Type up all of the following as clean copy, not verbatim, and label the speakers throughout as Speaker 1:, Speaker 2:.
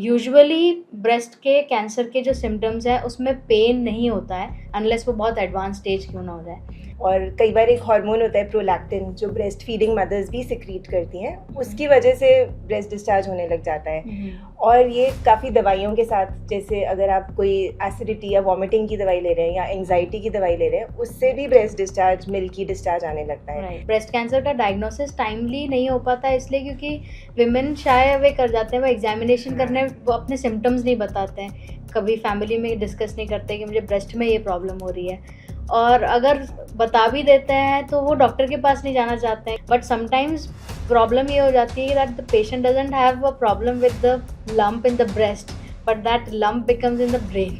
Speaker 1: Usually breast के cancer के जो सिम्टम्स हैं उसमें पेन नहीं होता है अनलेस वो बहुत एडवांस स्टेज क्यों ना हो जाए।
Speaker 2: और कई बार एक हार्मोन होता है प्रोलैक्टिन जो ब्रेस्ट फीडिंग मदर्स भी सिक्रीट करती हैं, उसकी वजह से ब्रेस्ट डिस्चार्ज होने लग जाता है। और ये काफ़ी दवाइयों के साथ, जैसे अगर आप कोई एसिडिटी या वॉमिटिंग की दवाई ले रहे हैं या एंजाइटी की दवाई ले रहे हैं, उससे भी ब्रेस्ट डिस्चार्ज, मिल्की डिस्चार्ज आने लगता है।
Speaker 1: ब्रेस्ट कैंसर का डायग्नोसिस टाइमली नहीं हो पाता इसलिए क्योंकि विमेन शाय वे कर जाते हैं, वो एग्जामिनेशन करने वो अपने सिम्टम्स नहीं बताते हैं, कभी फैमिली में डिस्कस नहीं करते कि मुझे ब्रेस्ट में ये प्रॉब्लम हो रही है, और अगर बता भी देते हैं तो वो डॉक्टर के पास नहीं जाना चाहते हैं। बट समटाइम्स प्रॉब्लम ये हो जाती है that the patient doesn't have a problem with the lump in the breast, but that lump becomes in the brain.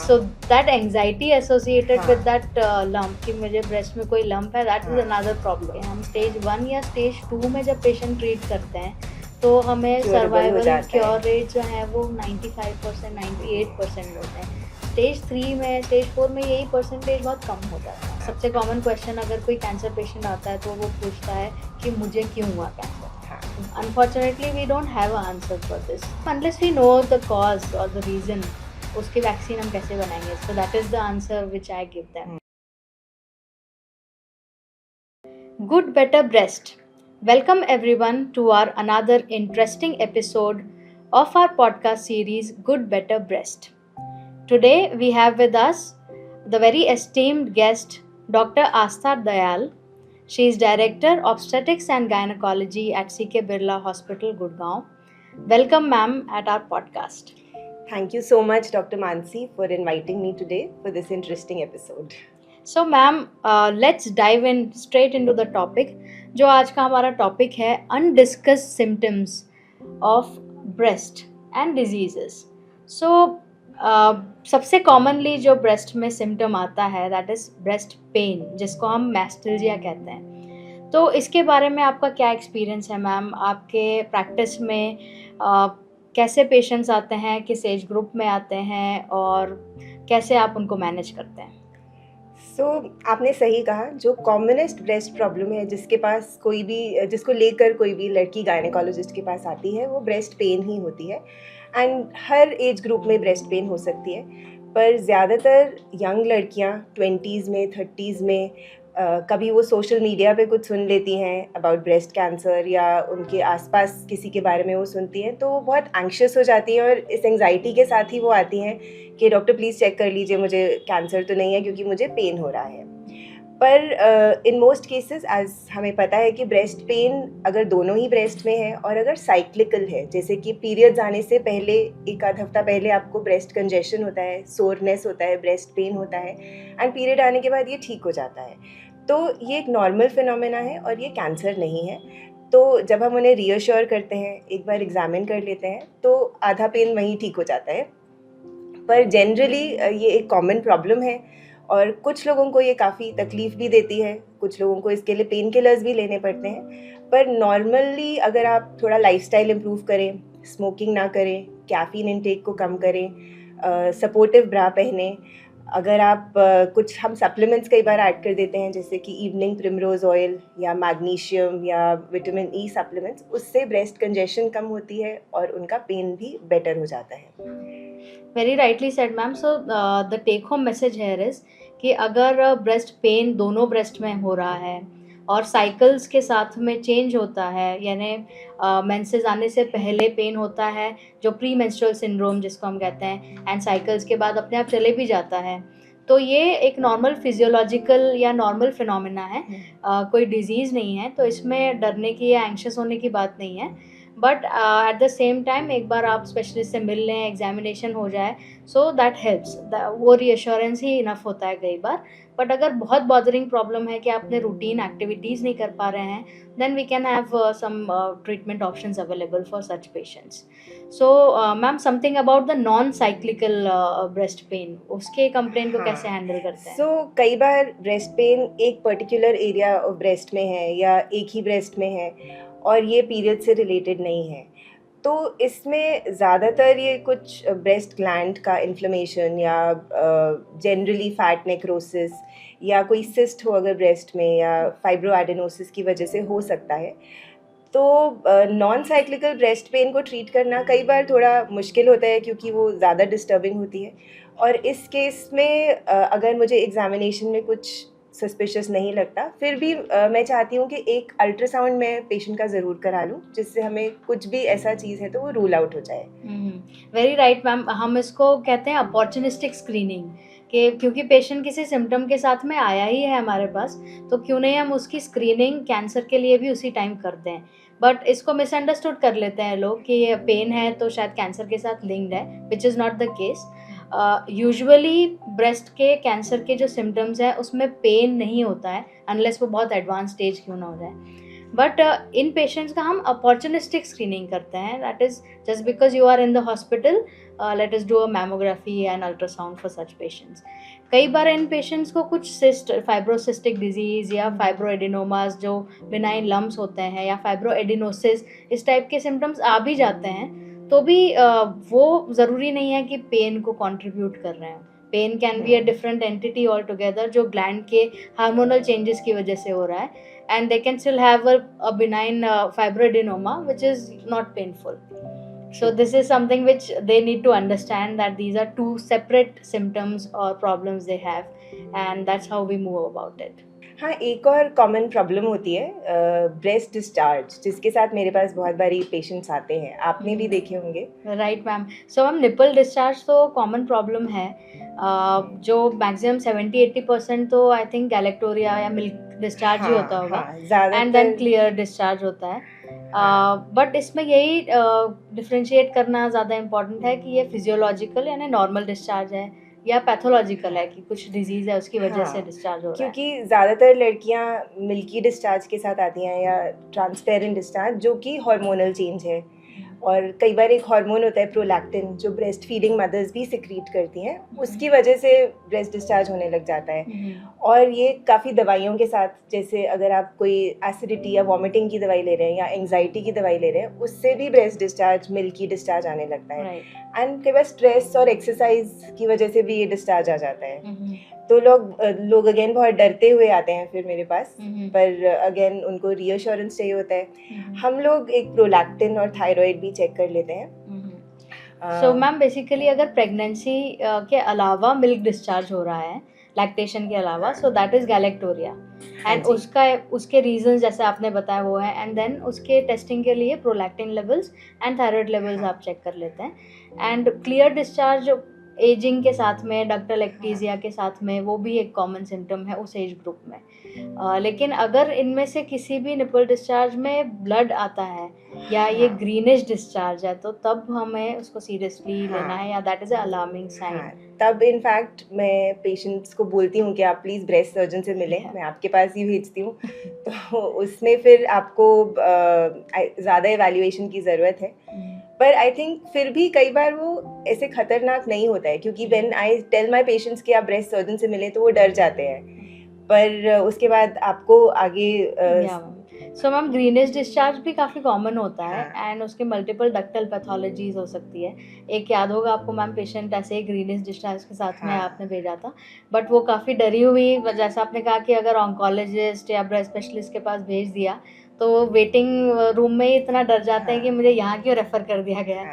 Speaker 1: So that anxiety associated with that lump कि मुझे ब्रेस्ट में कोई lump है, that is another problem। हम stage 1 या stage 2 में जब patient treat करते हैं तो हमें सर्वाइवल क्योर रेट जो है वो 95% 98% होते हैं। स्टेज 3 में, स्टेज 4 में यही परसेंटेज बहुत कम हो जाता है। सबसे कॉमन क्वेश्चन अगर कोई कैंसर पेशेंट आता है तो वो पूछता है कि मुझे क्यों हुआ cancer. Unfortunately we don't have an answer for this unless we know the cause or the reason। उसकी वैक्सीन हम कैसे बनाएंगे? So that is the answer which I give them। Good better breast। Welcome everyone to our another interesting episode of our podcast series Good Better Breast। Today we have with us the very esteemed guest Dr. Astha Dayal। She is Director Obstetrics and Gynecology at CK Birla Hospital, Gurgaon। Welcome ma'am at our podcast।
Speaker 2: Thank you so much, Dr. Mansi, for inviting me today for this interesting episode।
Speaker 1: So ma'am, let's dive in straight into the topic। जो आज का हमारा topic है undiscussed symptoms of breast and diseases। So सबसे commonly जो breast में symptom आता है दैट इज ब्रेस्ट पेन, जिसको हम मैस्टल्जिया कहते हैं। तो इसके बारे में आपका क्या एक्सपीरियंस है मैम? आपके प्रैक्टिस में कैसे पेशेंट्स आते हैं, किस एज ग्रुप में आते हैं और कैसे आप उनको मैनेज करते हैं?
Speaker 2: आपने सही कहा, जो कॉमनेस्ट ब्रेस्ट प्रॉब्लम है जिसको लेकर कोई भी लड़की गायनेकोलॉजिस्ट के पास आती है, वो ब्रेस्ट पेन ही होती है। एंड हर एज ग्रुप में ब्रेस्ट पेन हो सकती है, पर ज़्यादातर यंग लड़कियां 20s में, 30s में कभी वो सोशल मीडिया पे कुछ सुन लेती हैं अबाउट ब्रेस्ट कैंसर, या उनके आसपास किसी के बारे में वो सुनती हैं, तो वो बहुत एंग्शियस हो जाती हैं और इस एंग्जाइटी के साथ ही वो आती हैं कि डॉक्टर प्लीज़ चेक कर लीजिए मुझे कैंसर तो नहीं है, क्योंकि मुझे पेन हो रहा है। पर इन मोस्ट केसेस एज हमें पता है कि ब्रेस्ट पेन अगर दोनों ही ब्रेस्ट में है और अगर साइक्लिकल है, जैसे कि पीरियड्स आने से पहले एक आध हफ्ता पहले आपको ब्रेस्ट कंजेशन होता है, सोरनेस होता है, ब्रेस्ट पेन होता है, एंड पीरियड आने के बाद ये ठीक हो जाता है, तो ये एक नॉर्मल फिनोमेना है और ये कैंसर नहीं है। तो जब हम उन्हें रीअश्योर करते हैं, एक बार एग्जामिन कर लेते हैं, तो आधा पेन वहीं ठीक हो जाता है। पर जनरली ये एक कॉमन प्रॉब्लम है और कुछ लोगों को ये काफ़ी तकलीफ़ भी देती है, कुछ लोगों को इसके लिए पेन किलर्स भी लेने पड़ते हैं। पर नॉर्मली अगर आप थोड़ा लाइफस्टाइल इम्प्रूव करें, स्मोकिंग ना करें, कैफ़ीन इनटेक को कम करें, सपोर्टिव ब्रा पहने, अगर आप कुछ हम सप्लीमेंट्स कई बार ऐड कर देते हैं, जैसे कि इवनिंग प्रिमरोज ऑयल या मैग्नीशियम या विटामिन ई सप्लीमेंट्स, उससे ब्रेस्ट कंजेशन कम होती है और उनका पेन भी बेटर हो जाता है।
Speaker 1: Very rightly said ma'am. So the take home message here is कि अगर ब्रेस्ट पेन दोनों ब्रेस्ट में हो रहा है और साइकिल्स के साथ में चेंज होता है, यानी मेंसेस आने से पहले पेन होता है जो प्री मेंस्ट्रुअल सिंड्रोम जिसको हम कहते हैं, एंड साइकिल्स के बाद अपने आप चले भी जाता है, तो ये एक नॉर्मल फिजियोलॉजिकल या नॉर्मल फिनोमेना है, कोई डिजीज़ नहीं है, तो इसमें डरने की या एंग्शियस होने की बात नहीं है। But at the same time एक बार आप स्पेशलिस्ट से मिल लें, एग्जामिनेशन हो जाए, सो दैट हेल्प्स, वो रीअश्योरेंस ही इनफ होता है कई बार। बट अगर बहुत बॉदरिंग प्रॉब्लम है कि आप अपने रूटीन एक्टिविटीज़ नहीं कर पा रहे हैं, then we can have some treatment options available for such patients. So ma'am, something about the non cyclical breast pain, उसके कंप्लेन को कैसे हैंडल करते हैं?
Speaker 2: कई बार ब्रेस्ट पेन एक पर्टिकुलर एरिया ऑफ ब्रेस्ट में है या एक ही ब्रेस्ट में है और ये पीरियड से रिलेटेड नहीं है, तो इसमें ज़्यादातर ये कुछ ब्रेस्ट ग्लैंड का इन्फ्लेमेशन या जनरली फैट नेक्रोसिस या कोई सिस्ट हो अगर ब्रेस्ट में, या फाइब्रोएडेनोसिस की वजह से हो सकता है। तो नॉन साइक्लिकल ब्रेस्ट पेन को ट्रीट करना कई बार थोड़ा मुश्किल होता है क्योंकि वो ज़्यादा डिस्टर्बिंग होती है, और इस केस में अगर मुझे एग्जामिनेशन में कुछ सस्पिशियस नहीं लगता, फिर भी मैं चाहती हूँ कि एक अल्ट्रासाउंड मैं पेशेंट का ज़रूर करा लूँ, जिससे हमें कुछ भी ऐसा चीज़ है तो वो रूल आउट हो जाए।
Speaker 1: वेरी राइट मैम, हम इसको कहते हैं अपॉर्चुनिस्टिक स्क्रीनिंग, कि क्योंकि पेशेंट किसी सिम्टम के साथ में आया ही है हमारे पास, तो क्यों नहीं हम उसकी स्क्रीनिंग कैंसर के लिए भी उसी टाइम करते हैं। बट इसको मिसअंडरस्टूड कर लेते हैं लोग कि ये पेन है तो शायद कैंसर के साथ लिंक्ड है, which is not the case. Usually breast के कैंसर के जो सिम्टम्स हैं उसमें पेन नहीं होता है, अनलेस वो बहुत एडवांस स्टेज क्यों ना हो जाए। बट इन पेशेंट्स का हम अपॉर्चुनिस्टिक स्क्रीनिंग करते हैं, that is just because you are in the hospital, let us do a mammography and ultrasound for such patients. कई बार इन पेशेंट्स को कुछ सिस्ट, फाइब्रोसिस्टिक डिजीज या फाइब्रोएडिनोमास जो बिनाइन लम्स होते हैं, या फाइब्रोएडिनोसिस, इस टाइप के सिम्टम्स आ भी जाते हैं, तो भी वो ज़रूरी नहीं है कि पेन को कंट्रीब्यूट कर रहे हैं। Pain can be a different entity all together, जो ग्लैंड के हार्मोनल चेंजेस की वजह से हो रहा है, and they can still have a benign fibroadenoma which is not painful. So this is something which they need to understand, that these are two separate symptoms or problems they have, and that's how we move about it.
Speaker 2: हाँ, एक और common problem होती है breast discharge, जिसके साथ मेरे पास बहुत बारी पेशेंट्स आते हैं, आपने भी देखे होंगे।
Speaker 1: Right ma'am, so ma'am nipple discharge तो कॉमन प्रॉब्लम है, जो मैक्सिमम 70-80% तो आई थिंक गैलेक्टोरिया या मिल्क डिस्चार्ज ही होता होगा, एंड देन क्लियर डिस्चार्ज होता है। बट इसमें यही डिफ्रेंशिएट करना ज़्यादा इम्पॉर्टेंट है कि ये फिजियोलॉजिकल यानी नॉर्मल डिस्चार्ज है या पैथोलॉजिकल है, कि कुछ डिजीज़ है उसकी वजह से डिस्चार्ज हो रहा है।
Speaker 2: क्योंकि ज़्यादातर लड़कियां मिल्की डिस्चार्ज के साथ आती हैं या ट्रांसपेरेंट डिस्चार्ज, जो कि हार्मोनल चेंज है, और कई बार एक हार्मोन होता है प्रोलैक्टिन, जो ब्रेस्ट फीडिंग मदर्स भी सिक्रीट करती हैं, उसकी वजह से ब्रेस्ट डिस्चार्ज होने लग जाता है। और ये काफ़ी दवाइयों के साथ, जैसे अगर आप कोई एसिडिटी या वॉमिटिंग की दवाई ले रहे हैं या एंग्जाइटी की दवाई ले रहे हैं, उससे भी ब्रेस्ट डिस्चार्ज, मिल्की डिस्चार्ज आने लगता है। एंड कई बार स्ट्रेस और एक्सरसाइज की वजह से भी ये डिस्चार्ज आ जाता है। तो लोग अगेन बहुत डरते हुए आते हैं फिर मेरे पास, पर अगेन उनको रीअश्योरेंस चाहिए होता है। हम लोग एक प्रोलैक्टिन और थायराइड भी चेक कर लेते हैं।
Speaker 1: सो मैम बेसिकली अगर प्रेगनेंसी के अलावा मिल्क डिस्चार्ज हो रहा है, लैक्टेशन के अलावा, सो दैट इज गैलेक्टोरिया, एंड उसके रीजंस जैसे आपने बताया वो है, एंड देन उसके टेस्टिंग के लिए prolactin levels and thyroid levels आप चेक कर लेते हैं। एंड क्लियर डिस्चार्ज एजिंग के साथ में, डक्टल एक्टीजिया के साथ में, वो भी एक कॉमन सिम्टम है उस एज ग्रुप में। लेकिन अगर इनमें से किसी भी निपल डिस्चार्ज में ब्लड आता है या ये ग्रीनिश डिस्चार्ज है, तो तब हमें उसको सीरियसली लेना है, या that is a alarming sign.
Speaker 2: तब इनफैक्ट मैं पेशेंट्स को बोलती हूँ कि आप प्लीज़ ब्रेस्ट सर्जन से मिलें, मैं आपके पास ही भेजती हूँ। तो उसमें फिर आपको ज़्यादा एवैल्यूएशन की ज़रूरत है, पर आई थिंक फिर भी कई बार वो ऐसे खतरनाक नहीं होता है, क्योंकि when I tell my patients कि आप ब्रेस्ट सर्जन से मिलें तो वो डर जाते हैं, पर उसके बाद आपको आगे
Speaker 1: सो मैम ग्रीनिश डिस्चार्ज भी काफ़ी कॉमन होता है, एंड उसके मल्टीपल डक्टल पैथोलॉजीज हो सकती है। एक याद होगा आपको मैम, पेशेंट ऐसे ही ग्रीनिश डिस्चार्ज के साथ में आपने भेजा था, बट वो काफ़ी डरी हुई, जैसा आपने कहा कि अगर ऑन्कोलॉजिस्ट या ब्रेस्ट स्पेशलिस्ट के पास भेज दिया तो वो वेटिंग रूम में ही इतना डर जाते हैं कि मुझे यहाँ क्यों रेफ़र कर दिया गया।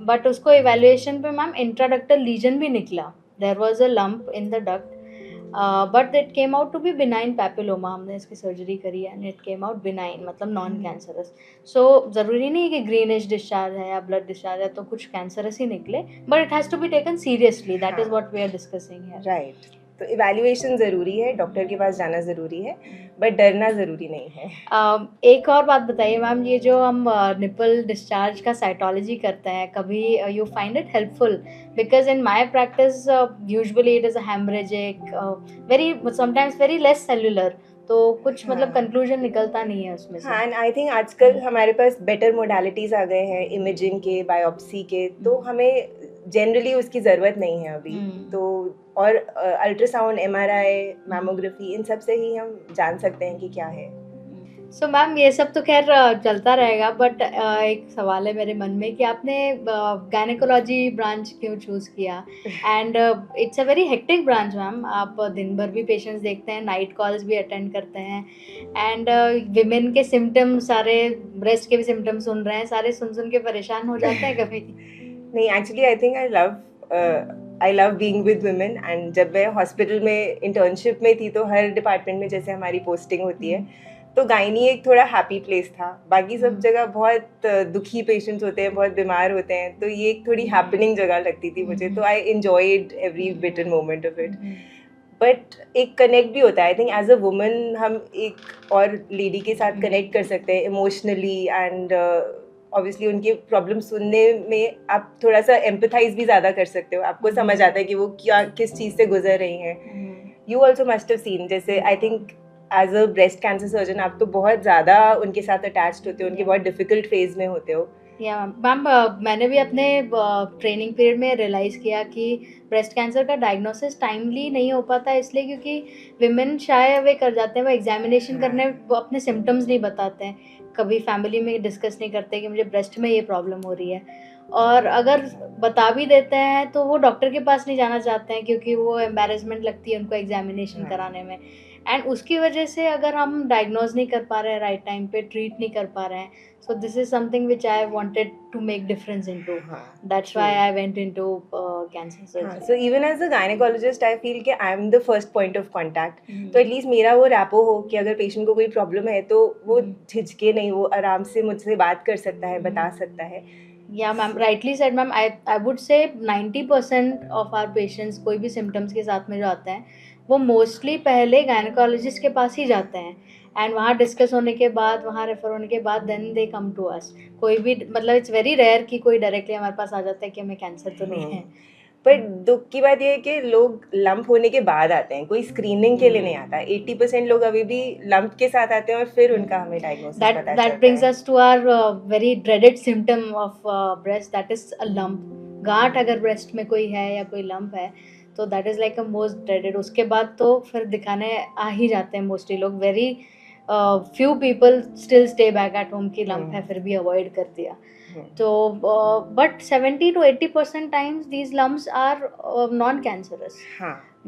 Speaker 1: बट उसको इवैल्यूएशन पे मैम इंट्राडक्टल लीजन भी निकला, there was a lump in the duct, but it came out to be benign papilloma. हमने इसकी सर्जरी करी and it came out benign, मतलब नॉन कैंसरस। सो ज़रूरी नहीं है कि ग्रीनिश डिस्चार्ज है या ब्लड डिस्चार्ज है तो कुछ कैंसरस ही निकले, but it has to be taken seriously, that is what we are discussing here.
Speaker 2: Right, तो इवैल्यूएशन ज़रूरी है, डॉक्टर के पास जाना ज़रूरी है, बट डरना ज़रूरी नहीं है।
Speaker 1: एक और बात बताइए मैम, ये जो हम निपल डिस्चार्ज का साइटोलॉजी करते हैं, कभी you find it helpful? Because in my practice usually it is a haemorrhagic, very sometimes very less cellular, तो कुछ मतलब कंक्लूजन निकलता नहीं है उसमें से।
Speaker 2: हाँ, एंड आई थिंक आजकल हमारे पास बेटर मोडालिटीज़ आ गए हैं, इमेजिंग के, बायोप्सी के, तो हमें जनरली उसकी ज़रूरत नहीं है अभी। तो और अल्ट्रासाउंड, एमआरआई, मैमोग्राफी, इन सब से ही हम जान सकते हैं कि क्या है।
Speaker 1: सो मैम ये सब तो खैर चलता रहेगा, बट एक सवाल है मेरे मन में कि आपने गायनेकोलॉजी ब्रांच क्यों चूज़ किया? And it's a very hectic branch ma'am. आप दिन भर भी पेशेंट्स देखते हैं, नाइट कॉल्स भी अटेंड करते हैं, एंड विमेन के सिम्टम्स सारे, ब्रेस्ट के भी सिम्टम्स सुन रहे हैं, सारे सुन के परेशान हो जाते हैं कभी?
Speaker 2: नहीं, actually I think I love being with women. And जब मैं हॉस्पिटल में इंटर्नशिप में थी तो हर डिपार्टमेंट में जैसे हमारी पोस्टिंग होती है, तो गायनी एक थोड़ा हैप्पी प्लेस था। बाकी सब जगह बहुत दुखी पेशेंट्स होते हैं, बहुत बीमार होते हैं, तो ये एक थोड़ी हैपनिंग जगह लगती थी मुझे। तो I enjoyed every bit and moment of it. But एक कनेक्ट भी होता है, I think as a woman हम एक और लेडी के साथ कनेक्ट कर सकते हैं इमोशनली। एंड ऑब्वियसली उनकी प्रॉब्लम सुनने में आप थोड़ा सा एम्पथाइज भी ज़्यादा कर सकते हो। आपको समझ आता है कि वो क्या किस चीज़ से गुजर रही हैं। You also must have seen, जैसे I think as a breast cancer surgeon आप तो बहुत ज़्यादा उनके साथ अटैच्ड होते हो, उनके बहुत डिफिकल्ट फेज में होते हो।
Speaker 1: या मैम, मैंने भी अपने ट्रेनिंग पीरियड में रियलाइज़ किया कि ब्रेस्ट कैंसर का डायग्नोसिस टाइमली नहीं हो पाता, इसलिए क्योंकि विमेन शाय अवे कर जाते हैं, वो एग्जामिनेशन करने वो अपने सिम्टम्स नहीं बताते हैं, कभी फैमिली में डिस्कस नहीं करते कि मुझे ब्रेस्ट में ये प्रॉब्लम हो रही है, और अगर बता भी देते हैं तो वो डॉक्टर के पास नहीं जाना चाहते हैं क्योंकि वो एम्बैरेसमेंट लगती है उनको एग्जामिनेशन कराने में। एंड उसकी वजह से अगर हम डायग्नोज नहीं कर पा रहे हैं राइट टाइम पे, ट्रीट नहीं कर पा रहे हैं, so this is something which I wanted to make difference into. That's why I went into cancer surgery.
Speaker 2: So even as a gynecologist I feel कि I am the first point of contact. तो at least मेरा वो rapport हो कि अगर patient को कोई problem है तो वो झिझके नहीं, वो आराम से मुझसे बात कर सकता है, बता सकता है।
Speaker 1: Yeah ma'am, rightly said ma'am. I would say 90% of our patients कोई भी symptoms के साथ में जो आते हैं वो मोस्टली पहले गायनेकोलॉजिस्ट के पास ही जाते हैं, एंड वहाँ डिस्कस होने के बाद, वहाँ रेफर होने के बाद then they come to us. कोई भी मतलब इट्स वेरी रेयर कि कोई डायरेक्टली हमारे पास आ जाता है कि हमें कैंसर तो नहीं है।
Speaker 2: पर दुख की बात यह है कि लोग लंप होने के बाद आते हैं, कोई स्क्रीनिंग के लिए नहीं आता। 80% लोग अभी भी लंप के साथ आते हैं और फिर उनका हमें डायग्नोसिस पता चलता है।
Speaker 1: That brings us to our very dreaded symptom of breast, that is a lump. गांठ अगर ब्रेस्ट में कोई है या कोई लंप है तो that is like a most dreaded. उसके बाद तो फिर दिखाने आ ही जाते हैं मोस्टली लोग। Very few people still stay back at home की लंप है फिर भी अवॉइड कर दिया। तो but 70 to 80% times these lumps are non cancerous.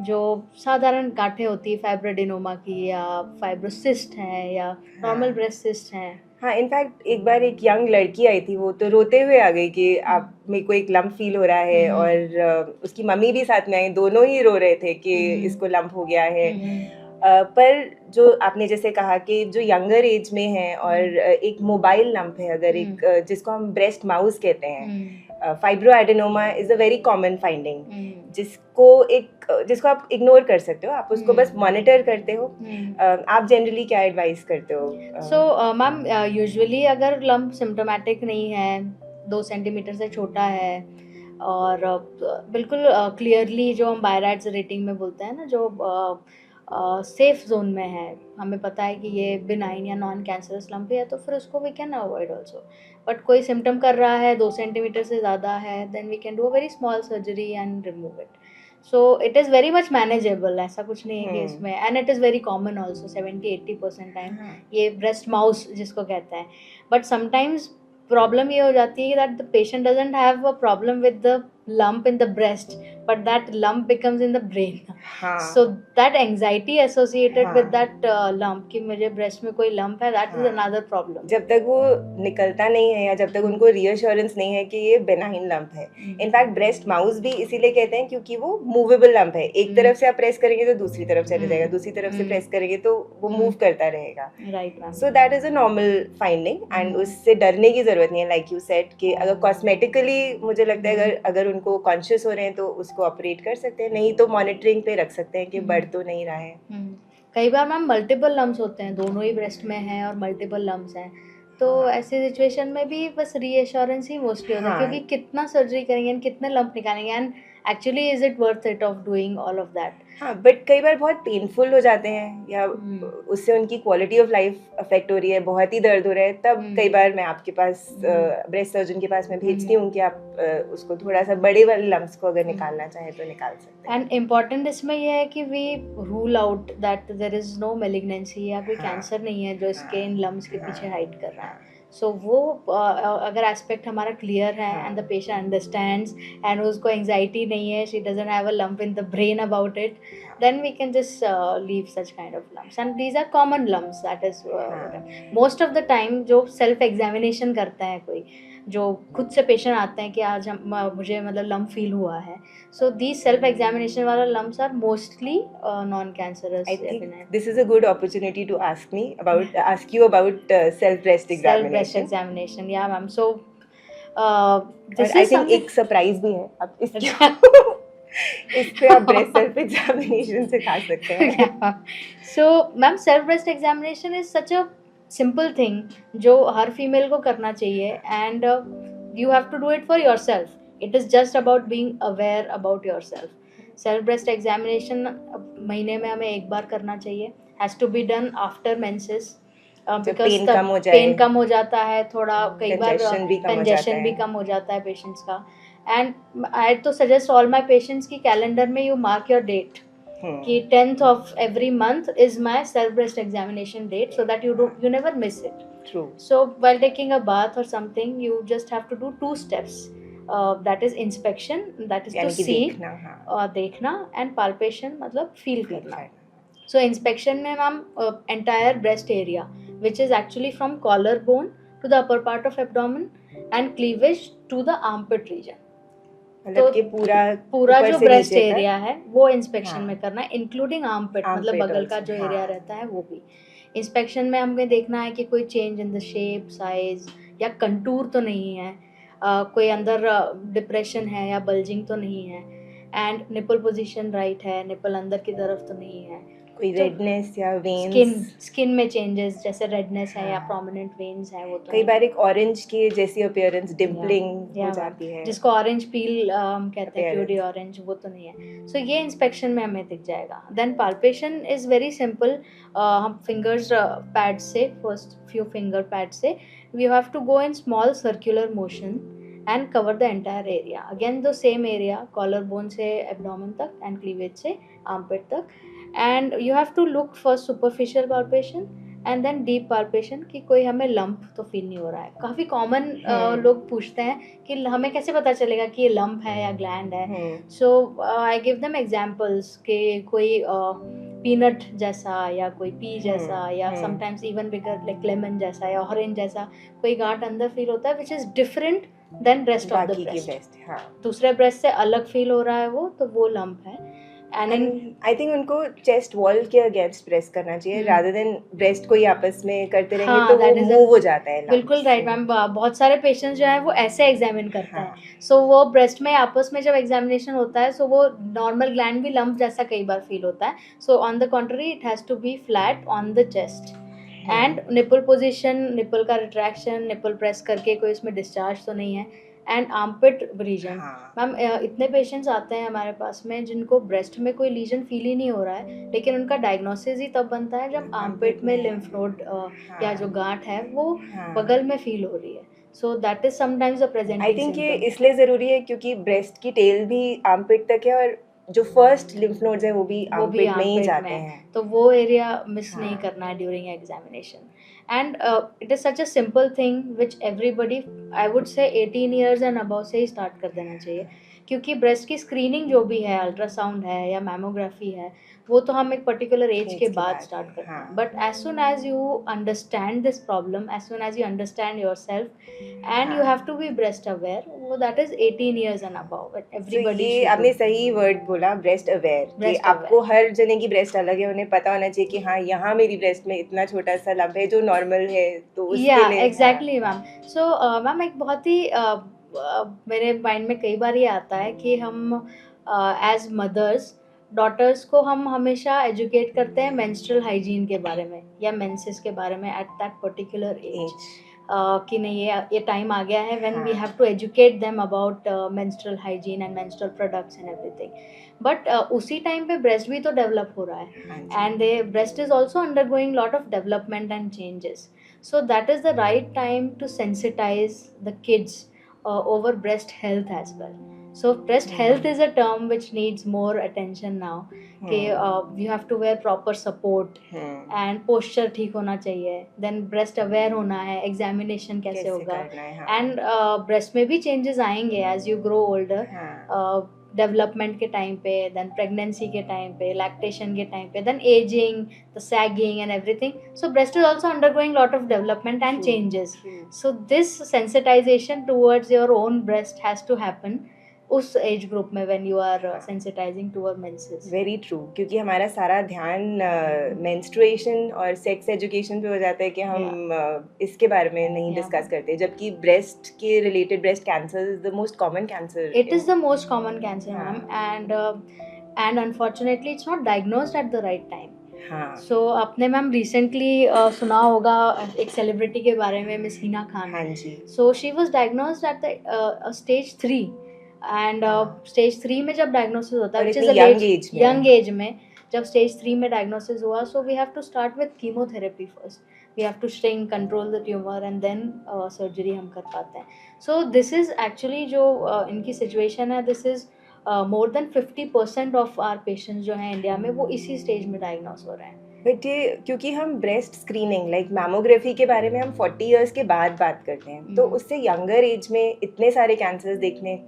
Speaker 1: जो साधारण गांठें होती है फाइब्रोडिनोमा की, या फाइब्रोसिस्ट हैं, या नॉर्मल ब्रेस्ट सिस्ट हैं।
Speaker 2: हाँ, इनफैक्ट एक बार एक यंग लड़की आई थी, वो तो रोते हुए आ गई कि आप मेरे को एक लंप फील हो रहा है, और उसकी मम्मी भी साथ में आई, दोनों ही रो रहे थे कि इसको लंप हो गया है। पर जो आपने जैसे कहा कि जो यंगर एज में है और एक मोबाइल लंप है, अगर एक जिसको हम ब्रेस्ट माउस कहते हैं, fibroadenoma is a very common finding, जिसको आप इग्नोर कर सकते हो, आप उसको बस मॉनिटर करते हो। आप जनरली क्या एडवाइस करते हो?
Speaker 1: सो मैम, यूजुअली अगर लंप सिम्टोमेटिक नहीं है, 2 सेंटीमीटर से छोटा है, और बिल्कुल क्लियरली जो हम बायरैट्स रेटिंग में बोलते हैं ना, जो सेफ जोन में है, हमें पता है कि ये बिनाइन या नॉन कैंसरस लंप है, तो फिर उसको we can avoid also. But कोई सिम्टम कर रहा है, 2 सेंटीमीटर से ज़्यादा है, then we can do a very small surgery and remove it. So it is very much manageable, ऐसा कुछ नहीं है कि इसमें, and it is very common also 70-80% time ये ब्रेस्ट माउस जिसको कहते हैं। बट समटाइम्स प्रॉब्लम ये हो जाती है that the patient doesn't have a problem with the lump in the breast, but that lump becomes in the brain. So that anxiety associated with that lump कि मुझे breast में कोई lump है, that is another problem.
Speaker 2: जब तक वो निकलता नहीं है या जब तक उनको reassurance नहीं है कि ये benign lump है। इनफैक्ट breast mouse भी इसीलिए कहते हैं क्योंकि वो movable lump है, एक तरफ से आप प्रेस करेंगे तो दूसरी तरफ चले जाएगा, दूसरी तरफ से प्रेस करेंगे तो वो मूव करता रहेगा।
Speaker 1: Right, ma'am.
Speaker 2: So that is a normal finding and उससे डरने की जरूरत नहीं है, like you said कि अगर cosmetically मुझे लगता है अगर उनको कॉन्शियस हो रहे हैं तो उसको ऑपरेट कर सकते हैं, नहीं तो मॉनिटरिंग पे रख सकते हैं कि बढ़ तो नहीं रहा है।
Speaker 1: कई बार मैम मल्टीपल लम्प्स होते हैं, दोनों ही ब्रेस्ट में हैं और मल्टीपल लम्प्स हैं, तो ऐसे सिचुएशन में भी बस रीएश्योरेंस ही मोस्टली होता है, क्योंकि कितना सर्जरी करेंगे एंड कितने लंप निकालेंगे, and actually is it worth it of doing all of that?
Speaker 2: हाँ, बट कई बार बहुत पेनफुल हो जाते हैं या उससे उनकी क्वालिटी ऑफ लाइफ अफेक्ट हो रही है, बहुत ही दर्द हो रहा है, तब कई बार मैं आपके पास ब्रेस्ट सर्जन के पास मैं भेजती हूँ कि आप उसको थोड़ा सा बड़े वाले लम्स को अगर निकालना चाहें तो निकाल सकते हैं।
Speaker 1: एंड इम्पॉर्टेंट इसमें यह है कि we rule out that there is no malignancy या कोई कैंसर नहीं है जो इसके इन लम्स के पीछे हाइड कर रहा है. सो वो अगर एस्पेक्ट हमारा क्लियर है and the patient understands and उसको एंजाइटी नहीं है, she doesn't have a lump in the brain about it, then we can just leave such kind of lumps, and these are common lumps. That is most of the time जो self examination करता है कोई, जो खुद से patient आते हैं कि आज मुझे मतलब लम्प फील हुआ है, सो these self examination वाला lumps are mostly non cancerous.
Speaker 2: I think this is a good opportunity to ask you about self breast examination.
Speaker 1: Yeah ma'am. So
Speaker 2: this is I think एक surprise भी है, आप इस पे आप ब्रेस्ट सेल्फ एग्जामिनेशन सिखा सकते हैं.
Speaker 1: So ma'am self breast examination is such a simple thing जो हर फीमेल को करना चाहिए, and you have to do it for yourself. It is just about being aware about yourself. Self breast examination महीने में हमें एक बार करना चाहिए. Has to be done after menses because pain कम हो जाता है थोड़ा, कई बार कंजेशन भी कम हो जाता है पेशेंट्स का. एंड आई तो सजेस्ट ऑल माई पेशेंट्स की कैलेंडर में यू मार्क योर डेट कि 10th of every month is my self breast examination date, so that you never miss it.
Speaker 2: True.
Speaker 1: So while taking a bath or something, you just have to do 2 steps. That is inspection, that is to see, देखना, and palpation मतलब feel करना. So inspection में ma'am entire breast area, which is actually from collarbone to the upper part of abdomen and cleavage to the armpit region.
Speaker 2: तो कि
Speaker 1: पूरा जो breast area है वो इंस्पेक्शन में करना है, इंक्लूडिंग आर्मपिट मतलब बगल का जो एरिया रहता है वो भी. इंस्पेक्शन में हमें देखना है कि कोई change in the shape, size या कंटूर तो नहीं है, कोई अंदर डिप्रेशन है या बल्जिंग तो नहीं है, एंड निपल पोजीशन राइट है, निपल अंदर की तरफ तो नहीं है,
Speaker 2: कोई रेडनेस या वेन्स,
Speaker 1: स्किन में चेंजेस जैसे रेडनेस है या प्रोमिनेंट वेन्स है वो तो
Speaker 2: कई बार एक ऑरेंज के जैसी अपीयरेंस, डिम्पलिंग हो जाती है
Speaker 1: जिसको ऑरेंज पील हम कहते हैं, प्यूरी ऑरेंज, वो तो नहीं है. सो ये इंस्पेक्शन में हमें दिख जाएगा. Then palpation is very simple. हम फिंगर्स पैड से, फर्स्ट फ्यू फिंगर पैड से we have to go in small circular motion and cover the entire area. Again the same area, collarbone से abdomen तक and cleavage से armpit तक, and you have to look for superficial palpation and then deep palpation कि कोई हमें lump तो feel नहीं हो रहा है. काफ़ी common लोग पूछते हैं कि हमें कैसे पता चलेगा कि ये lump है या gland है. So I give them examples कि कोई पीनट जैसा या कोई पी जैसा या sometimes even bigger like lemon जैसा या ऑरेंज जैसा कोई गांठ अंदर फील होता है which is different than rest of the breast. दूसरे ब्रेस्ट से अलग फील हो रहा है वो, तो वो लंप है. एंड
Speaker 2: आई थिंक उनको चेस्ट वॉल के अगेंस्ट प्रेस करना चाहिए रादर देन ब्रेस्ट को ही आपस में करते रहेंगे तो वो मूव हो जाता है.
Speaker 1: बिल्कुल राइट मैम. बहुत सारे पेशेंट्स जो है वो ऐसे एग्जामिन करते हैं. सो वो ब्रेस्ट में आपस में जब एग्जामिनेशन होता है सो वो नॉर्मल ग्लैंड भी लंप जैसा कई बार फील होता है. So on the contrary it has to be flat on the chest. And nipple position, nipple का रिट्रैक्शन, निपल प्रेस करके कोई इसमें डिस्चार्ज तो नहीं है. एंड आर्मपिट रीजन मैम, इतने पेशेंट्स आते हैं हमारे पास में जिनको ब्रेस्ट में कोई लीजन फील ही नहीं हो रहा है, लेकिन उनका डायग्नोसिस ही तब बनता है जब आर्मपिट में लिम्फ नोड या जो गांठ है वो बगल में फील हो रही है. सो that is sometimes a presenting.
Speaker 2: I think ये इसलिए ज़रूरी है क्योंकि ब्रेस्ट की टेल भी आर्मपिट तक है और जो फर्स्ट लिम्फ नोड्स है वो भी आर्मपिट में ही जाते हैं,
Speaker 1: तो वो एरिया मिस नहीं करना है during examination. And it is such a simple thing which everybody, I would say 18 years and above से ही start कर देना चाहिए, क्योंकि ब्रेस्ट की स्क्रीनिंग जो भी है, अल्ट्रासाउंड है या मैमोग्राफी है, वो तो हम एक पर्टिकुलर एज के बाद स्टार्ट करते हैं. But as soon as you understand this problem, as soon as you understand yourself and you have to be breast aware, वो that is 18 years and above. Everybody
Speaker 2: ये आपने सही word बोला, breast aware, कि आपको हर जने की breast अलग है, उन्हें पता होना चाहिए कि हाँ यहाँ मेरी ब्रेस्ट में इतना छोटा सा लंप है जो नॉर्मल है, तो उसके लिए
Speaker 1: एग्जैक्टली मैम. सो मैम एक बहुत ही मेरे माइंड में कई बार ये आता है कि हम एज मदर्स डॉटर्स को हम हमेशा एजुकेट करते हैं मेंस्ट्रुअल हाइजीन के बारे में या मेंसेस के बारे में एट दैट पर्टिकुलर एज. कि नहीं ये टाइम आ गया है व्हेन वी
Speaker 2: हाँ।
Speaker 1: Have to educate them about menstrual hygiene and menstrual products and everything. But उसी टाइम पे ब्रेस्ट भी तो डेवलप हो रहा है,
Speaker 2: हाँ जी.
Speaker 1: and the breast is also undergoing lot of development and changes. So that is the right time to sensitize the kids over breast health as well. So breast health is a term which needs more attention now. कि you have to wear proper support and posture ठीक होना चाहिए, then breast aware होना है, examination कैसे
Speaker 2: कैसे
Speaker 1: होगा,
Speaker 2: करना है, हाँ.
Speaker 1: and breast में भी changes आएंगे as you grow older.
Speaker 2: हाँ.
Speaker 1: डेवलपमेंट के टाइम पे, देन प्रेगनेंसी के टाइम पे, लैक्टेशन के टाइम पे, then ageing, the sagging and everything. So breast is also undergoing lot of development and changes. So this sensitisation towards your own breast has to happen उस age group में when you are sensitising toward menses.
Speaker 2: Very true, क्योंकि हमारा सारा ध्यान menstruation और sex education पे हो जाता है कि हम इसके बारे में नहीं डिस्कस करते, जबकि ब्रेस्ट के related breast cancer is the most common cancer.
Speaker 1: It is the most common cancer ma'am, and unfortunately it's not diagnosed at the right time.
Speaker 2: हाँ.
Speaker 1: सो आपने मैम रिसेंटली सुना होगा एक सेलिब्रिटी के बारे में, मिस हिना खान.
Speaker 2: हाँ जी.
Speaker 1: So she was diagnosed at the stage 3, and stage 3 में जब डायग्नोसिस होता है,
Speaker 2: और
Speaker 1: which is
Speaker 2: इतनी
Speaker 1: a
Speaker 2: young
Speaker 1: late-
Speaker 2: age में.
Speaker 1: young age में जब स्टेज 3 में डायग्नोसिस हुआ, so we have to start with chemotherapy first. We have to string control the tumour and then surgery हम कर पाते हैं. सो दिस इज एक्चुअली जो इनकी सिचुएशन है, this is more than 50% of our patients जो हैं इंडिया में वो इसी स्टेज में डायग्नोस हो रहे हैं.
Speaker 2: बट ये क्योंकि हम ब्रेस्ट स्क्रीनिंग लाइक मैमोग्राफी के बारे में हम 40 इयर्स के बाद बात करते हैं, तो उससे यंगर एज में इतने सारे कैंसर्स देखने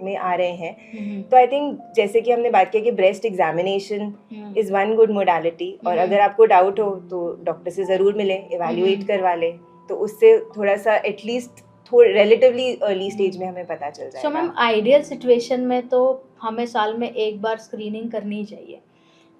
Speaker 2: में आ रहे हैं. तो आई थिंक जैसे कि हमने बात किया कि breast examination is one good modality, और अगर आपको डाउट हो तो डॉक्टर से ज़रूर मिले, इवैल्यूएट करवा लें, तो उससे थोड़ा सा एटलीस्ट रिलेटिवली अर्ली स्टेज में हमें पता चल जाएगा.
Speaker 1: सो मैम आइडियल सिचुएशन में तो हमें साल में एक बार स्क्रीनिंग करनी चाहिए,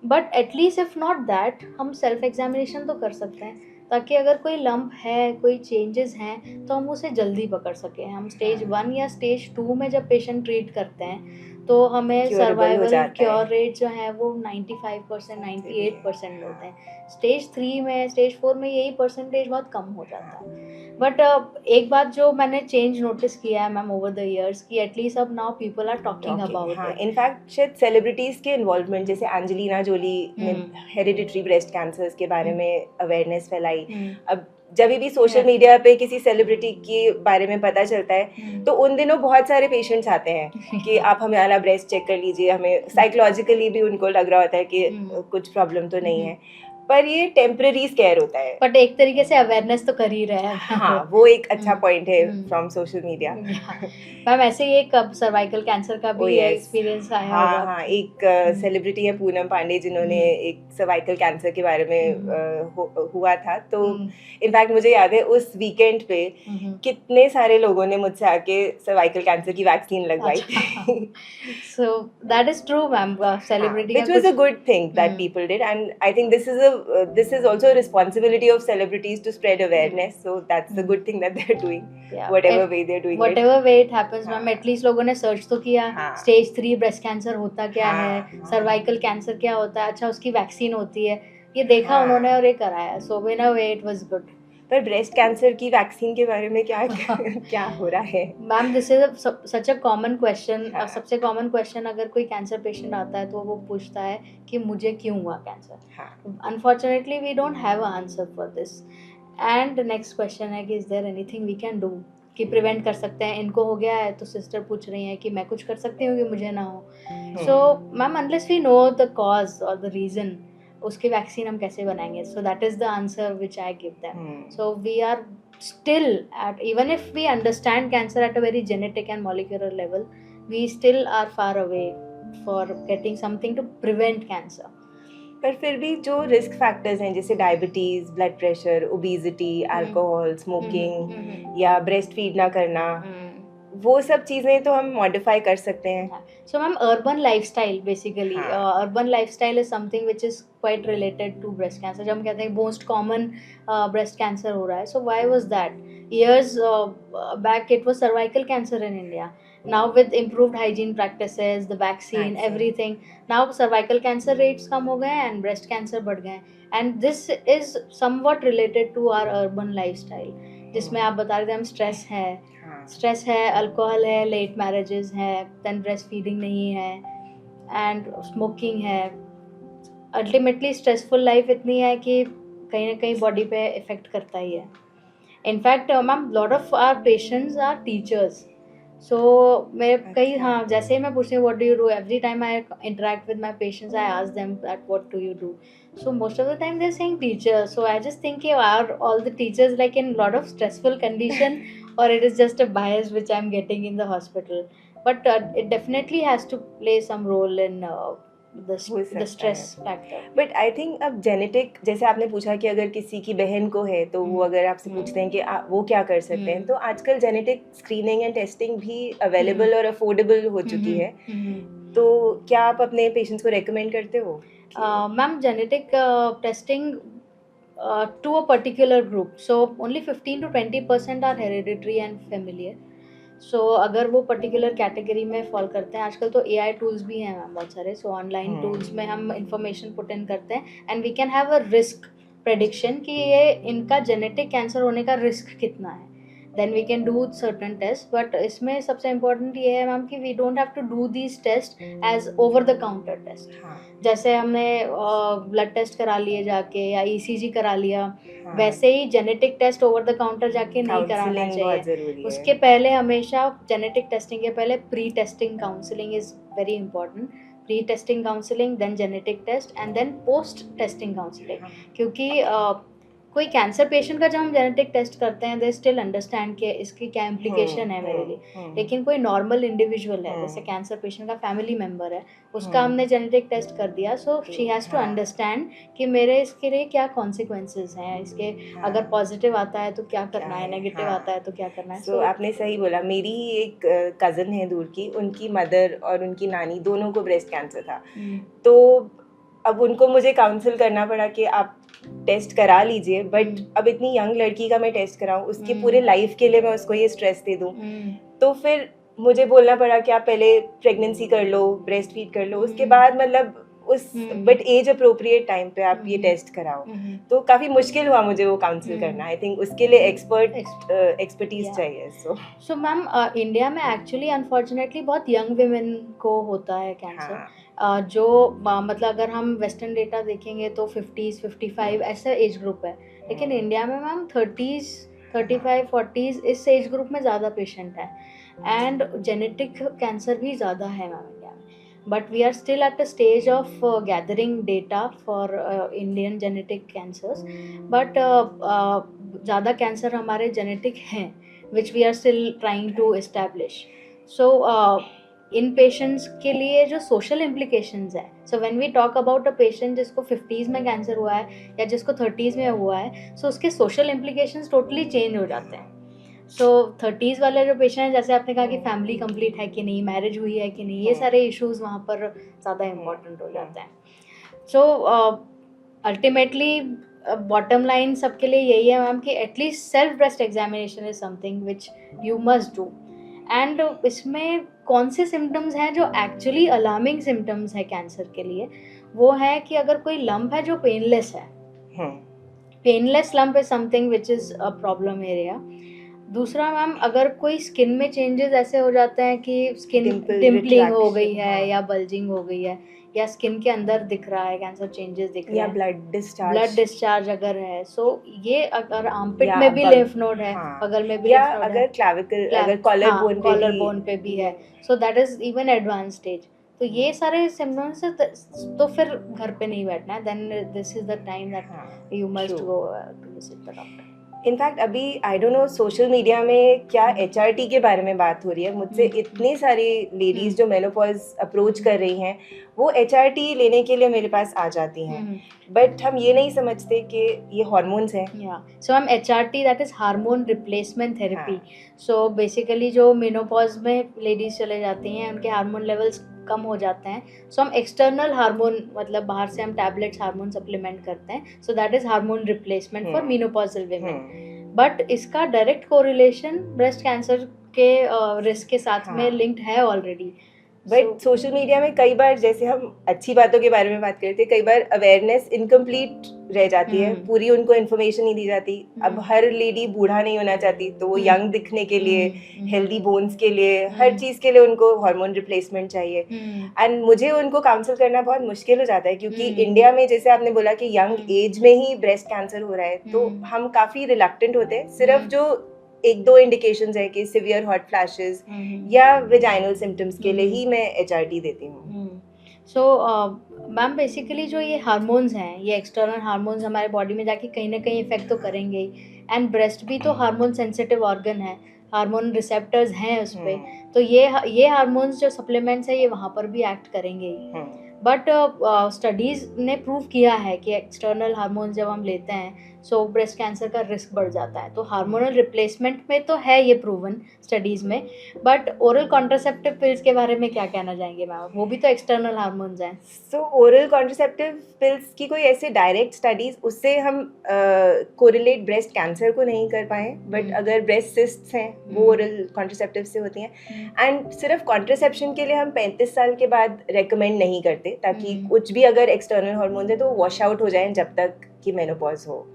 Speaker 1: but at least if not that हम सेल्फ एग्जामिनेशन तो कर सकते हैं, ताकि अगर कोई लंप है, कोई चेंजेस हैं, तो हम उसे जल्दी पकड़ सकें. हम स्टेज 1 या स्टेज 2 में जब पेशेंट ट्रीट करते हैं तो हमें सर्वाइवल क्योर रेट जो है वो 95%, 98% मिलते हैं. स्टेज 3 में, स्टेज 4 में यही परसेंटेज बहुत कम हो जाता है. बट एक बात जो मैंने चेंज नोटिस किया है मैम ओवर द इयर्स, कि एटलीस्ट अब now people are talking about
Speaker 2: it. In fact शायद सेलिब्रिटीज के इन्वॉल्वमेंट, जैसे एंजेलिना जोली ने हेरिडिटरी ब्रेस्ट कैंसर्स के बारे में अवेयरनेस फैलाई. अब जब भी सोशल मीडिया पे किसी सेलिब्रिटी के बारे में पता चलता है, तो उन दिनों बहुत सारे पेशेंट्स आते हैं कि आप हमारा ब्रेस्ट चेक कर लीजिए. हमें साइकोलॉजिकली भी उनको लग रहा होता है कि कुछ प्रॉब्लम तो नहीं है, पर ये टेम्पररी स्केयर होता है.
Speaker 1: बट एक तरीके से अवेयरनेस तो कर ही रहे हैं.
Speaker 2: हाँ, वो एक अच्छा पॉइंट है फ्रॉम सोशल मीडिया.
Speaker 1: मैम ऐसे ही एक सर्वाइकल कैंसर का भी एक्सपीरियंस आया होगा.
Speaker 2: हाँ, एक सेलिब्रिटी है पूनम पांडे, जिन्होंने एक सर्वाइकल कैंसर के बारे में हुआ था. तो इनफैक्ट मुझे याद है उस वीकेंड पे कितने सारे लोगों ने मुझसे आके सर्वाइकल कैंसर की वैक्सीन लगवाई.
Speaker 1: सो that is true ma'am. Celebrity
Speaker 2: which was a good thing that people did, and I think this is also a responsibility of celebrities to spread awareness, so that's the good thing that they're doing. Whatever way they're doing
Speaker 1: whatever way it happens ma'am, at least लोगों ने search तो किया stage 3 breast cancer होता क्या है, cervical cancer क्या होता है, अच्छा उसकी वैक्सीन होती है, ये देखा उन्होंने और ये कराया. सो इन अ वे इट वाज गुड.
Speaker 2: पर ब्रेस्ट कैंसर की वैक्सीन के बारे में क्या हो रहा है
Speaker 1: ma'am? This is such a common question. सबसे कॉमन क्वेश्चन अगर कोई कैंसर पेशेंट आता है तो वो पूछता है कि मुझे क्यों हुआ cancer. Unfortunately we don't have a answer for this. And next question है कि is there anything we can do कि प्रिवेंट कर सकते हैं. इनको हो गया है तो सिस्टर पूछ रही हैं कि मैं कुछ कर सकती हूँ कि मुझे ना हो. सो ma'am unless we know the cause और द रीजन, उसकी वैक्सीन हम कैसे बनाएंगे? So that is the answer which I give them. So we are still at, even if we understand cancer at a very genetic and molecular level, we still are far away for getting something to prevent cancer.
Speaker 2: पर फिर भी जो risk factors हैं, जैसे diabetes, blood pressure, obesity, alcohol, smoking या breast feed ना करना, वो सब चीज़ें तो हम मॉडिफाई कर सकते हैं.
Speaker 1: So ma'am urban lifestyle basically, urban lifestyle is something which is quite related to breast cancer. जब हम कहते हैं मोस्ट कॉमन ब्रेस्ट कैंसर हो रहा है, so why was that? years back it was cervical cancer in India. Now with improved hygiene practices, the vaccine, everything, now cervical cancer rates कम हो गए and breast cancer बढ़ गए. And this is somewhat related to our urban lifestyle. जिसमें आप बता रहे थे हम स्ट्रेस है,
Speaker 2: हाँ
Speaker 1: स्ट्रेस है, अल्कोहल है, लेट मैरिजेस है, देन ब्रेस्ट फीडिंग नहीं है एंड स्मोकिंग है। अल्टीमेटली स्ट्रेसफुल लाइफ इतनी है कि कहीं ना कहीं बॉडी पे इफेक्ट करता ही है। In fact ma'am lot of our patients are teachers, so मैं कई
Speaker 2: अच्छा
Speaker 1: हाँ जैसे ही मैं पूछती हूँ what do you do, every time I interact with my patients I ask them that what do you do, so most of the time they're saying teachers, so I just think are all the teachers like in lot of stressful condition or it is just a bias which I'm getting in the hospital, but it definitely has to play some role in
Speaker 2: हो
Speaker 1: the
Speaker 2: सकता
Speaker 1: stress
Speaker 2: है,
Speaker 1: factor.
Speaker 2: But I think अब genetic, जैसे आपने पूछा कि अगर किसी की बहन को है तो वो अगर आपसे पूछते हैं कि वो क्या कर सकते हैं, तो आजकल जेनेटिक स्क्रीनिंग एंड टेस्टिंग भी अवेलेबल और अफोर्डेबल हो चुकी है, तो क्या आप अपने पेशेंट्स को रेकमेंड करते हो?
Speaker 1: Ma'am, genetic testing to a particular group, so only 15 to 20% are hereditary and familiar. सो अगर वो पर्टिकुलर कैटेगरी में फॉल करते हैं, आजकल तो AI टूल्स भी हैं मैम बहुत सारे, सो ऑनलाइन टूल्स में हम इंफॉर्मेशन पुट इन करते हैं and we can have a risk prediction कि ये इनका जेनेटिक कैंसर होने का रिस्क कितना है, then we can do certain test. But इसमें सबसे इम्पोर्टेंट ये है मैम कि we don't have to do these test as over the counter test. जैसे हमने ब्लड टेस्ट करा लिए जाके या ECG करा लिया, वैसे ही genetic test over the counter जाके नहीं कराना चाहिए। उसके पहले हमेशा जेनेटिक टेस्टिंग के पहले pre testing counselling is very important, pre testing counselling, then genetic test and then post testing counselling. क्योंकि कोई कैंसर पेशेंट का जब हम जेनेटिक टेस्ट करते हैं दे स्टिल अंडरस्टैंड कि इसकी क्या इम्प्लीकेशन है मेरे लिए, लेकिन कोई नॉर्मल इंडिविजुअल है जैसे कैंसर पेशेंट का फैमिली मेंबर है, उसका हमने जेनेटिक टेस्ट कर दिया, so she has to understand कि मेरे इसके लिए क्या कॉन्सिक्वेंसेज हैं, इसके अगर पॉजिटिव आता है तो क्या करना है, नेगेटिव आता है तो क्या करना है।
Speaker 2: सो आपने सही बोला, मेरी ही एक कज़न है दूर की, उनकी मदर और उनकी नानी दोनों को ब्रेस्ट कैंसर था, तो अब उनको मुझे काउंसिल करना पड़ा कि आप टेस्ट करा लीजिए, बट अब इतनी यंग लड़की का मैं टेस्ट कराऊं, उसके पूरे लाइफ के लिए मैं उसको ये स्ट्रेस दे दूं, तो फिर मुझे बोलना पड़ा कि आप पहले प्रेगनेंसी कर लो, ब्रेस्ट फीड कर लो, उसके बाद मतलब उस बट एज अप्रोप्रिएट टाइम पे आप ये टेस्ट कराओ, तो काफ़ी मुश्किल हुआ मुझे वो काउंसिल करना। आई थिंक उसके लिए एक्सपर्टीज चाहिए।
Speaker 1: सो मैम इंडिया में एक्चुअली अनफॉर्चुनेटली बहुत यंग विमेन को होता है कैंसर, जो मतलब अगर हम वेस्टर्न डेटा देखेंगे तो 50s 55 ऐसा एज ग्रुप है, लेकिन इंडिया में मैम 30s 35 40s इस एज ग्रुप में ज़्यादा पेशेंट है एंड जेनेटिक कैंसर भी ज़्यादा है मैम इंडिया में, but we are still at a stage of gathering data for Indian genetic cancers, but ज़्यादा कैंसर हमारे जेनेटिक हैं which we are still trying to establish. So इन patients के लिए जो सोशल इम्प्लीकेशंस है, so when we talk about a patient जिसको 50s में कैंसर हुआ है या जिसको 30s में हुआ है, सो उसके सोशल इम्प्लीकेशंस टोटली चेंज हो जाते हैं। सो 30s वाले जो पेशेंट हैं, जैसे आपने कहा कि फैमिली कंप्लीट है कि नहीं, मैरिज हुई है कि नहीं, ये सारे इश्यूज वहाँ पर ज़्यादा इम्पोर्टेंट हो जाते हैं। सो अल्टीमेटली बॉटम लाइन सबके लिए यही है मैम कि at least self breast examination is something which you must do, and इसमें कौन से सिम्टम्स हैं जो एक्चुअली अलार्मिंग सिम्टम्स है कैंसर के लिए, वो है कि अगर कोई लंप है जो पेनलेस है, painless lump is something which is a problem area. दूसरा मैम अगर कोई स्किन में चेंजेस ऐसे हो जाते हैं कि स्किन डिम्पलिंग हो गई है या बल्जिंग हो गई है या स्किन के अंदर दिख रहा है कैंसर चेंजेस दिख रहे हैं, ब्लड डिस्चार्ज अगर है, सो ये अगर आर्मपिट में भी लिम्फ नोड है, बगल में भी
Speaker 2: या
Speaker 1: लिम्फ नोड
Speaker 2: अगर
Speaker 1: है,
Speaker 2: क्लैविकल, अगर कॉलर बोन
Speaker 1: पे भी है, सो that is even advance stage. तो ये सारे सिम्टम्स तो फिर घर पे नहीं बैठना है, then this is the time that you must go to visit the doctor.
Speaker 2: In fact अभी I don't know social media में क्या HRT के बारे में बात हो रही है, मुझसे इतनी सारी लेडीज जो मेनोपॉज अप्रोच कर रही हैं, वो HRT लेने के लिए मेरे पास आ जाती हैं, बट हम ये नहीं समझते कि ये हार्मोन्स हैं।
Speaker 1: सो हम HRT that is hormone replacement therapy, so basically जो मेनोपॉज में लेडीज चले जाती हैं उनके हार्मोन लेवल्स कम हो जाते हैं, सो हम एक्सटर्नल हार्मोन मतलब बाहर से हम टैबलेट्स हार्मोन सप्लीमेंट करते हैं, so that is hormone replacement for menopausal women. But इसका डायरेक्ट कोरिलेशन ब्रेस्ट कैंसर के रिस्क के साथ में लिंक्ड है ऑलरेडी,
Speaker 2: बट सोशल मीडिया में कई बार, जैसे हम अच्छी बातों के बारे में बात करते हैं, कई बार अवेयरनेस इनकम्प्लीट रह जाती है, पूरी उनको इन्फॉर्मेशन नहीं दी जाती। अब हर लेडी बूढ़ा नहीं होना चाहती, तो वो यंग दिखने के लिए, हेल्दी बोन्स के लिए, हर चीज़ के लिए उनको हार्मोन रिप्लेसमेंट चाहिए। एंड मुझे उनको काउंसिल करना बहुत मुश्किल हो जाता है, क्योंकि इंडिया में जैसे आपने बोला कि यंग एज में ही ब्रेस्ट कैंसर हो रहा है, तो हम काफ़ी रिलक्टेंट होते हैं। सिर्फ जो एक दो इंडिकेशंस है कि सिवियर हॉट फ्लैशेस या वेजाइनल सिम्टम्स के लिए ही मैं HRT देती हूँ।
Speaker 1: सो मैम बेसिकली जो ये हार्मोन्स हैं, ये एक्सटर्नल हार्मोन्स हमारे बॉडी में जाके कहीं ना कहीं इफेक्ट तो करेंगे ही, एंड ब्रेस्ट भी तो हार्मोन सेंसिटिव ऑर्गन है, हार्मोन रिसेप्टर्स हैं उस पर, तो ये हार्मोन्स जो सप्लीमेंट्स है ये वहाँ पर भी एक्ट करेंगे ही। बट स्टडीज़ ने प्रूव किया है कि एक्सटर्नल हार्मोन्स जब हम लेते हैं सो ब्रेस्ट कैंसर का रिस्क बढ़ जाता है। तो हार्मोनल रिप्लेसमेंट में तो है ये प्रूवन स्टडीज़ में, बट ओरल कॉन्ट्रासेप्टिव पिल्स के बारे में क्या कहना चाहेंगे मैम? वो भी तो एक्सटर्नल हार्मोन्स हैं।
Speaker 2: सो ओरल कॉन्ट्रासेप्टिव पिल्स की कोई ऐसे डायरेक्ट स्टडीज़, उससे हम कोरिलेट ब्रेस्ट कैंसर को नहीं कर पाए, बट अगर ब्रेस्ट सिस्ट्स हैं वो ओरल कॉन्ट्रासेप्टिव से होती हैं। एंड सिर्फ कॉन्ट्रासेप्शन के लिए हम 35 साल के बाद रेकमेंड नहीं करते, ताकि कुछ भी अगर एक्सटर्नल हार्मोन्स है तो वॉश आउट हो जाएं जब तक कि मेनोपॉज हो।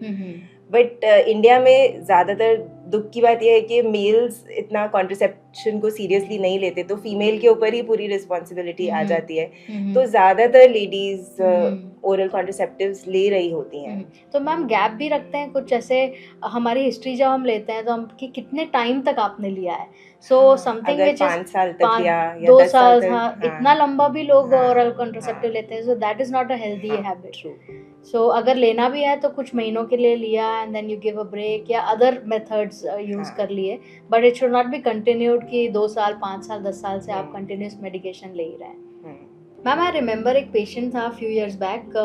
Speaker 2: बट इंडिया में ज़्यादातर दुख की बात यह है कि मेल्स इतना कॉन्ट्रासेप्शन को सीरियसली नहीं लेते, तो फीमेल के ऊपर ही पूरी रिस्पॉन्सिबिलिटी आ जाती है। तो ज़्यादातर लेडीज़ ओरल कॉन्ट्रासेप्टिव्स ले रही होती हैं।
Speaker 1: तो मैम गैप भी रखते हैं कुछ, जैसे हमारी हिस्ट्री जब हम लेते हैं तो हम कि कितने टाइम तक आपने लिया है, सो समथिंग
Speaker 2: अगर 5 साल तक लिया या
Speaker 1: 2
Speaker 2: 10 साल
Speaker 1: साल,
Speaker 2: तक,
Speaker 1: हाँ, इतना लंबा भी लोग ओरल कॉन्ट्रासेप्टिव लेते हैं, so that is not a healthy habit. So अगर लेना भी है तो कुछ महीनों के लिए लिया and then you give a break, या अदर मेथड्स यूज़ कर लिए, but it should not be continued कि 2 साल 5 साल 10 साल से आप कंटिन्यूस मेडिकेशन ले ही रहे हैं। मैम आई रिमेंबर एक पेशेंट था फ्यू ईयर्स बैक,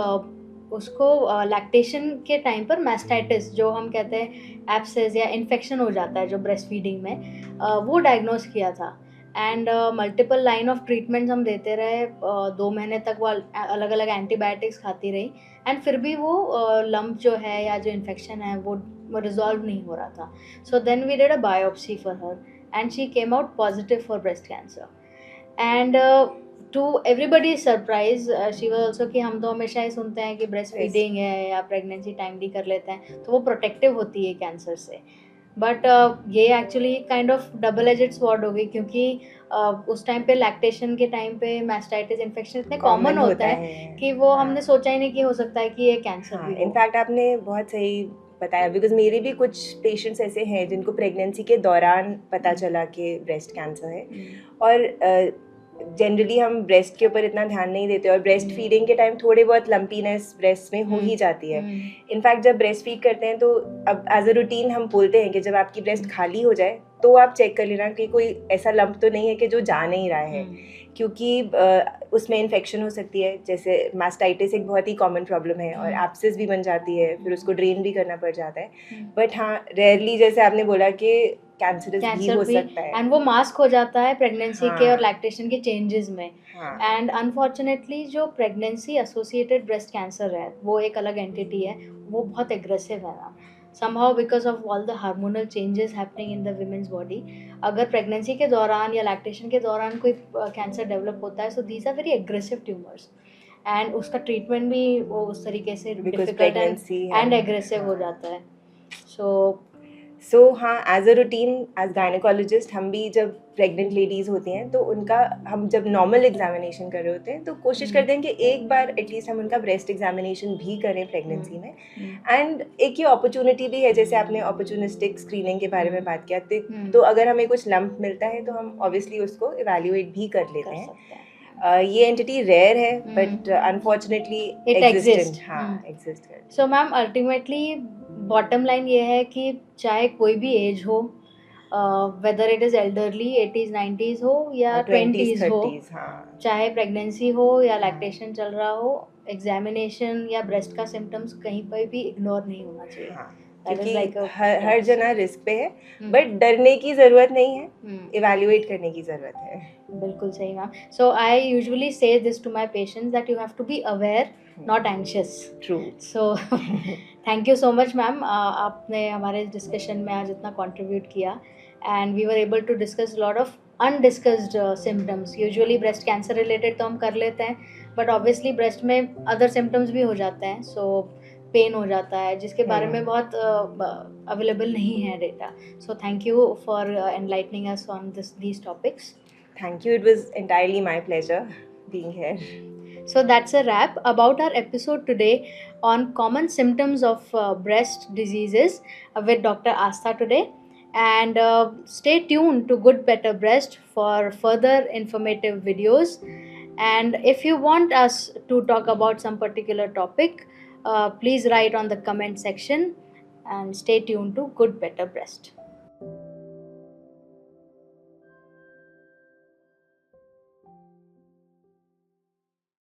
Speaker 1: उसको लैक्टेशन के टाइम पर मैस्टाइटिस, जो हम कहते हैं एब्सेस या इन्फेक्शन हो जाता है जो ब्रेस्ट फीडिंग में, वो डायग्नोज किया था। And multiple line of treatments हम देते रहे, 2 महीने तक वो अलग अलग एंटीबायोटिक्स खाती रही, एंड फिर भी वो लम्प जो है या जो इन्फेक्शन है वो रिजॉल्व नहीं हो रहा था। So then we did a biopsy for her and she came out positive for breast cancer. And to everybody surprise she was also कि हम तो हमेशा ही सुनते हैं कि ब्रेस्ट फीडिंग है या प्रेगनेंसी टाइमली कर लेते हैं तो वो प्रोटेक्टिव होती है कैंसर से, बट ये actually kind of double aged sword हो गई, क्योंकि उस टाइम पे लैक्टेशन के टाइम पे मैस्टाइटिस इन्फेक्शन इतने कॉमन होता है कि वो हमने सोचा ही नहीं कि हो सकता है कि ये कैंसर भी हो।
Speaker 2: इनफैक्ट आपने बहुत सही बताया, बिकॉज मेरे भी कुछ पेशेंट्स ऐसे हैं जिनको प्रेगनेंसी के दौरान पता चला कि ब्रेस्ट कैंसर है, और जनरली हम ब्रेस्ट के ऊपर इतना ध्यान नहीं देते, और ब्रेस्ट फीडिंग के टाइम थोड़े बहुत लंपीनेस ब्रेस्ट में हो ही जाती है। इनफैक्ट जब ब्रेस्ट फीड करते हैं तो अब एज अ रूटीन हम बोलते हैं कि जब आपकी ब्रेस्ट खाली हो जाए तो आप चेक कर लेना कि कोई ऐसा लंप तो नहीं है कि जो जा नहीं रहा है, क्योंकि उसमें इन्फेक्शन हो सकती है। जैसे मास्टाइटिस एक बहुत ही कॉमन प्रॉब्लम है, और एब्सेस भी बन जाती है, फिर उसको ड्रेन भी करना पड़ जाता है। बट हाँ, रेयरली जैसे आपने बोला कि कैंसर भी हो सकता है,
Speaker 1: एंड वो मास्क हो जाता है प्रेगनेंसी के और लैक्टेशन के चेंजेस में। एंड अनफॉर्चुनेटली जो प्रेगनेंसी एसोसिएटेड ब्रेस्ट कैंसर है वो एक अलग एंटिटी है, वो बहुत एग्रेसिव है ना, somehow because of all the hormonal changes happening in the women's body। अगर प्रेगनेंसी के दौरान या लैक्टेशन के दौरान कोई कैंसर डेवलप होता है, so these are very aggressive tumours, and उसका ट्रीटमेंट भी वो उस तरीके से डिफिकल्ट एंड एग्रेसिव हो जाता है। सो
Speaker 2: हाँ, as a routine as gynaecologist हम भी जब प्रेग्नेंट लेडीज़ होती हैं तो उनका हम जब नॉर्मल एग्जामिनेशन कर रहे होते हैं तो कोशिश करते हैं कि एक बार एटलीस्ट हम उनका ब्रेस्ट एग्जामिनेशन भी करें प्रेगनेंसी में। एंड एक ये अपॉर्चुनिटी भी है, जैसे आपने अपॉर्चुनिस्टिक स्क्रीनिंग के बारे में बात किया, तो अगर हमें कुछ लंप मिलता है तो हम ऑब्वियसली उसको इवेल्युएट भी कर लेते हैं। ये एंटिटी रेयर है, बट अनफॉर्चुनेटली एग्जिस्ट करती है।
Speaker 1: So ma'am ultimately bottom line ये है कि चाहे कोई भी एज हो, whether it is elderly 80s 90s हो या 20s हो, चाहे प्रेगनेंसी हो या लैक्टेशन चल रहा हो, एग्जामिनेशन या ब्रेस्ट का सिम्टम्स कहीं पर भी इग्नोर नहीं होना चाहिए,
Speaker 2: क्योंकि हर जना रिस्क पे है, बट डरने की ज़रूरत नहीं है, इवैल्यूएट करने की ज़रूरत है।
Speaker 1: बिल्कुल सही ma'am. So I usually say this to my patients that you have to be aware, not anxious.
Speaker 2: True.
Speaker 1: So thank you so much ma'am, आपने हमारे डिस्कशन में आज इतना कंट्रीब्यूट किया, and we were able to discuss lot of undiscussed symptoms, usually breast cancer related तो हम कर लेते हैं, बट ऑब्वियसली ब्रेस्ट में अदर सिम्टम्स भी हो जाते हैं, सो पेन हो जाता है, जिसके बारे में बहुत अवेलेबल नहीं है data. So thank you for enlightening us on these topics.
Speaker 2: Thank you. It was entirely my pleasure being here.
Speaker 1: So that's a wrap about our episode today on common symptoms of breast diseases with Dr. Astha today. And stay tuned to Good Better Breast for further informative videos. And if you want us to talk about some particular topic, please write on the comment section, and stay tuned to Good Better Breast.